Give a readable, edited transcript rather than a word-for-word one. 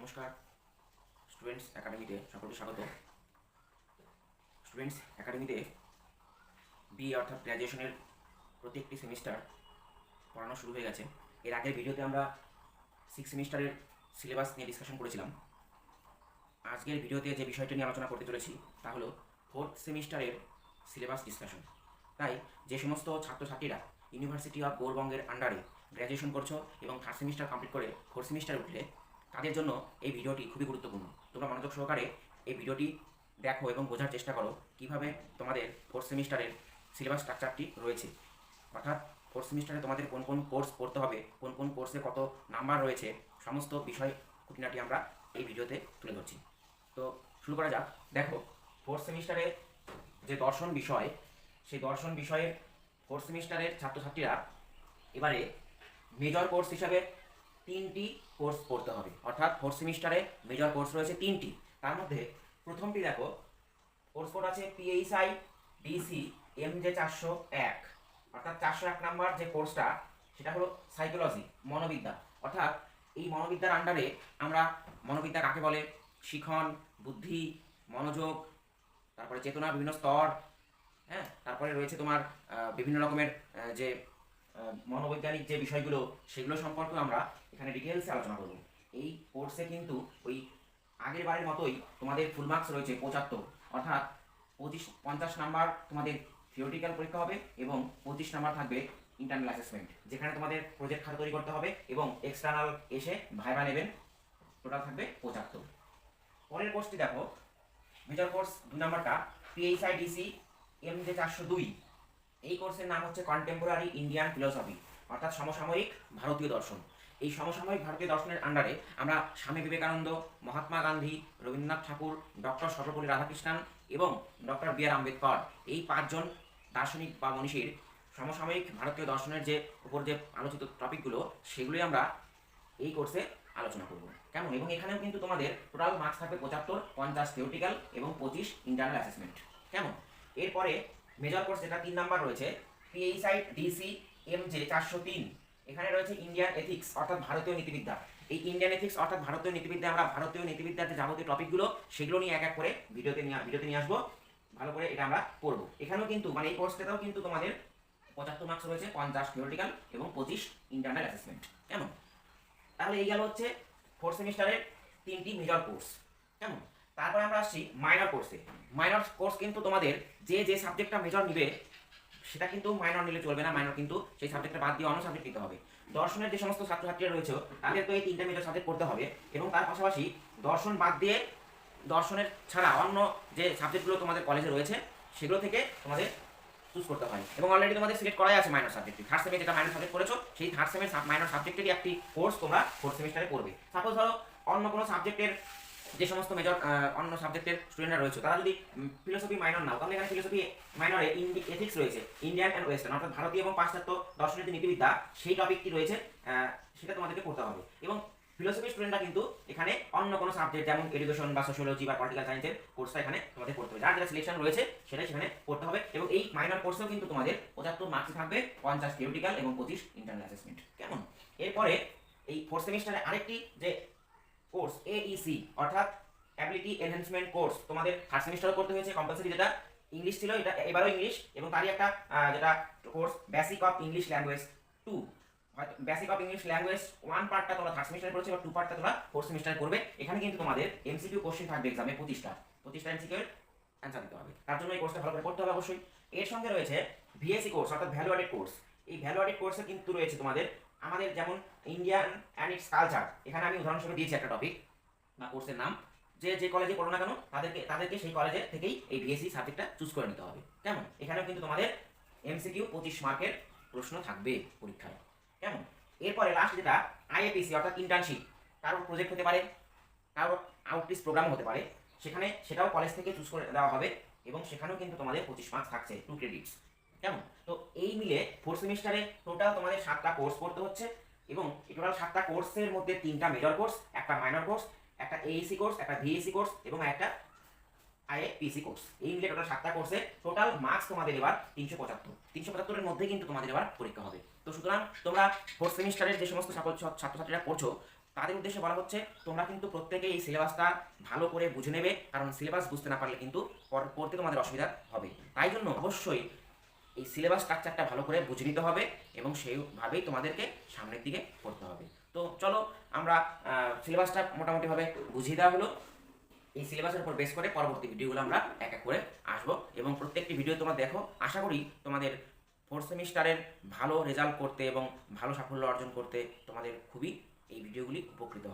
নমস্কার স্টুডেন্টস একাডেমিতে সকলকে স্বাগত। স্টুডেন্টস একাডেমিতে বিএ অর্থাৎ গ্র্যাজুয়েশনের প্রত্যেকটি সেমিস্টার পড়ানো শুরু হয়ে গেছে। এর আগের ভিডিওতে আমরা 6 সেমিস্টারের সিলেবাস নিয়ে ডিসকাশন করেছিলাম। আজকের ভিডিওতে যে বিষয়টি নিয়ে আলোচনা করতে চলেছি তা হলো 4th সেমিস্টারের সিলেবাস ডিসকাশন। তাই যে সমস্ত ছাত্রছাত্রীরা ইউনিভার্সিটি অফ গৌড়বঙ্গের আন্ডারে গ্র্যাজুয়েশন করছো এবং 3rd সেমিস্টার কমপ্লিট করে 4th সেমিস্টারে উঠলে তাদের জন্য এই ভিডিওটি খুবই গুরুত্বপূর্ণ। তোমরা মনোযোগ সহকারে এই ভিডিওটি দেখো এবং বোঝার চেষ্টা করো কীভাবে তোমাদের 4th সেমিস্টারের সিলেবাস স্ট্রাকচারটি রয়েছে, অর্থাৎ 4th সেমিস্টারে তোমাদের কোন কোন কোর্স পড়তে হবে, কোন কোন কোর্সে কত নাম্বার রয়েছে, সমস্ত বিষয় খুঁটিনাটি আমরা এই ভিডিওতে তুলে ধরছি। তো শুরু করা যাক। দেখো, 4th সেমিস্টারে যে দর্শন বিষয়, সেই দর্শন বিষয়ের 4th সেমিস্টারের ছাত্রছাত্রীরা এবারে মেজর কোর্স হিসাবে 3টি কোর্স পড়তে হবে, অর্থাৎ 4th সেমিস্টারে মেজর কোর্স রয়েছে 3টি। তার মধ্যে প্রথমটি দেখো, কোর্স কোড আছে PHI DC MJ 401, অর্থাৎ 401 নাম্বার যে কোর্সটা সেটা হলো সাইকোলজি, মনোবিদ্যা। অর্থাৎ এই মনোবিদ্যার আন্ডারে আমরা মনোবিদ্যা কাকে বলে, শিখন, বুদ্ধি, মনোযোগ, তারপরে চেতনার বিভিন্ন স্তর, হ্যাঁ, তারপরে রয়েছে তোমার বিভিন্ন রকমের যে মনোবৈজ্ঞানিক যে বিষয়গুলো সেগুলো সম্পর্কে আমরা এখানে ডিটেলসে আলোচনা করব। এই কোর্সে কিন্তু ওই আগের বারের মতোই তোমাদের ফুল মার্কস রয়েছে 75, অর্থাৎ 50 নাম্বার তোমাদের থিওরিটিক্যাল পরীক্ষা হবে এবং 25 নাম্বার থাকবে ইন্টারনাল অ্যাসেসমেন্ট, যেখানে তোমাদের প্রজেক্ট খাতা তৈরি করতে হবে এবং এক্সটার্নাল এসে ভাইবা নেবেন। টোটাল থাকবে 75। পরের কোর্সটি দেখো, মেজর কোর্স 2 নাম্বারটা PHI DC MJ 402। এই কোর্সের নাম হচ্ছে কন্টেম্পোরারি ইন্ডিয়ান ফিলোসফি, অর্থাৎ সমসাময়িক ভারতীয় দর্শন। এই সমসাময়িক ভারতীয় দর্শনের আন্ডারে আমরা স্বামী বিবেকানন্দ, মহাত্মা গান্ধী, রবীন্দ্রনাথ ঠাকুর, ডক্টর সর্বপল্লী রাধাকৃষ্ণন এবং ডক্টর BR আম্বেদকর, এই 5 জন দার্শনিক বা মনীষীর সমসাময়িক ভারতীয় দর্শনের যে উপর যে আলোচিত টপিকগুলো সেগুলোই আমরা এই কোর্সে আলোচনা করব। কেমন? এবং এখানেও কিন্তু তোমাদের টোটাল মার্কস থাকবে 75, 50 থিওরিটিক্যাল এবং 25 ইন্টারনাল অ্যাসেসমেন্ট। কেমন? এরপরে মেজর কোর্স যেটা 3 নাম্বার রয়েছে PHI DC MJ 403। এখানে রয়েছে ইন্ডিয়ান এথিক্স, অর্থাৎ ভারতীয় নীতিবিদ্যা। এই ইন্ডিয়ান এথিক্স অর্থাৎ ভারতীয় নীতিবিদ্যা, আমরা ভারতীয় নীতিবিদ্যার যে যাবতীয় টপিকগুলো সেগুলো নিয়ে এক এক করে ভিডিওতে নিয়ে আসবো। ভালো করে এটা আমরা পড়ব। এখানেও কিন্তু মানে এই কোর্সটাতেও কিন্তু তোমাদের 75 মার্কস রয়েছে, 50 থিওরিটিক্যাল এবং 25 ইন্টারনাল অ্যাসেসমেন্ট। কেমন? তাহলে এই গেল হচ্ছে 4th সেমিস্টারের 3টি মেজর কোর্স। কেমন? তারপরে আমরা আসছি মাইনর কোর্সে। মাইনর কোর্স কিন্তু তোমাদের যে যে সাবজেক্টটা মেজর নিবে সেটা কিন্তু মাইনর নিলে চলবে না। মাইনর কিন্তু সেই সাবজেক্টটা বাদ দিয়ে অন্য সাবজেক্ট নিতে হবে। দর্শনের যে সমস্ত ছাত্রছাত্রীরা রয়েছে তাদের তো এই 3টা মেজর সাবজেক্ট পড়তে হবে এবং তার পাশাপাশি দর্শন বাদ দিয়ে দর্শনের ছাড়া অন্য যে সাবজেক্টগুলো তোমাদের কলেজে রয়েছে সেগুলো থেকে তোমাদের চুজ করতে হয় এবং অলরেডি তোমাদের সিলেক্ট করাই আছে মাইনর সাবজেক্টে। 3rd সেমে যেটা মাইনর সাবজেক্ট করেছো সেই 3rd সেমের মাইনর সাবজেক্টেরই একটি কোর্স তোমরা 4th সেমিস্টারে পড়বে। সাপোজ ধরো অন্য কোনো সাবজেক্টের যে সমস্ত মেজর অন্য সাবজেক্টের স্টুডেন্টরা রয়েছে তারা যদি ফিলোসফি মাইনর নাও, তাহলে এখানে ফিলোসফি মাইনরে এথিক্স রয়েছে, ইন্ডিয়ান অ্যান্ড ওয়েস্টার্ন, অর্থাৎ ভারতীয় এবং পাশ্চাত্য দর্শনের যে নীতিবিদ্যা সেই টপিকটি রয়েছে, সেটা তোমাদেরকে পড়তে হবে। এবং ফিলোসফি স্টুডেন্টরা কিন্তু এখানে অন্য কোনো সাবজেক্ট যেমন এডুকেশন বা সোশিওলজি বা পলিটিক্যাল সায়েন্সের কোর্সটা এখানে তোমাদের পড়তে হবে। যার যেটা সিলেকশন রয়েছে সেটাই সেখানে পড়তে হবে। এবং এই মাইনর কোর্সেও কিন্তু তোমাদের 75 মার্কস থাকবে, 50 থিওরিটিক্যাল এবং 25 ইন্টারনাল অ্যাসেসমেন্ট। কেমন? এরপরে এই 4th সেমিস্টারে আরেকটি যে কোর্স AEC, অর্থাৎ অ্যাবিলিটি এনহ্যান্সমেন্ট কোর্স, তোমাদের 3rd সেমিস্টারে করতে হয়েছে কম্পালসরি। যেটা ইংলিশ ছিল, এটা এবারও ইংলিশ, এবং তারই একটা যেটা course basic of English language 2। Basic of English language 1 পার্টটা তোমরা 3rd সেমিস্টারে পড়ছো, এবার 2 পার্টটা তোমরা 4th সেমিস্টারে করবে। এখানে কিন্তু তোমাদের MCQ কোশ্চেন থাকবে এক্সামে 25টা MCQ এর অ্যানসার দিতে হবে। তার জন্য এই কোর্সটা ভালো করে পড়তে হবে অবশ্যই। এর সঙ্গে রয়েছে VSc কোর্স, অর্থাৎ ভ্যালু অ্যাডেড কোর্স। এই ভ্যালু অ্যাডেড কোর্সে কিন্তু রয়েছে তোমাদের আমাদের যেমন ইন্ডিয়ান অ্যান্ড ইটস কালচার। এখানে আমি উদাহরণস্বরূপ দিয়েছি একটা টপিক বা কোর্সের নাম, যে কলেজে পড়ো না কেন তাদেরকে সেই কলেজে থেকেই এই VSc সাবজেক্টটা চুজ করে নিতে হবে। কেমন? এখানেও কিন্তু তোমাদের MCQ 25 মার্কের প্রশ্ন থাকবে পরীক্ষায়। কেমন? এরপরে লাস্ট যেটা IAPC, অর্থাৎ ইন্টার্নশিপ। কারোর প্রজেক্ট হতে পারে, কারোর আউটরিচ প্রোগ্রাম হতে পারে, সেটাও কলেজ থেকে চুজ করে দেওয়া হবে এবং সেখানেও কিন্তু তোমাদের 25 মার্কস থাকছে, 2 ক্রেডিটস। কেমন? তো এই মিলে 4th সেমিস্টারে টোটাল তোমাদের 7টা কোর্স পড়তে হচ্ছে এবং এই টোটাল 7টা কোর্সের মধ্যে 3টা মেজর কোর্স, একটা মাইনর কোর্স, একটা AEC কোর্স, একটা VSc কোর্স এবং একটা IAPC কোর্স। এই মিলে টোটাল 7টা কোর্সে টোটাল মার্কস তোমাদের এবার 375 এর মধ্যে কিন্তু তোমাদের এবার পরীক্ষা হবে। তো সুতরাং তোমরা 4th সেমিস্টারের যে সমস্ত ছাত্রছাত্রীরা পড়ছো তাদের উদ্দেশ্যে বলা হচ্ছে তোমরা কিন্তু প্রত্যেকে এই সিলেবাসটা ভালো করে বুঝে নেবে, কারণ সিলেবাস বুঝতে না পারলে কিন্তু পড়তে তোমাদের অসুবিধা হবে। তাই জন্য অবশ্যই এই সিলেবাস স্ট্রাকচারটা ভালো করে বুঝে নিতে হবে এবং সেইভাবেই তোমাদেরকে সামনের দিকে পড়তে হবে। তো চলো আমরা সিলেবাসটা মোটামুটিভাবে বুঝিয়ে দেওয়া হলো। এই সিলেবাসের উপর বেস করে পরবর্তী ভিডিওগুলো আমরা এক এক করে আসবো এবং প্রত্যেকটি ভিডিও তোমরা দেখো। আশা করি তোমাদের ফোর্থ সেমিস্টারের ভালো রেজাল্ট করতে এবং ভালো সাফল্য অর্জন করতে তোমাদের খুবই এই ভিডিওগুলি উপকৃত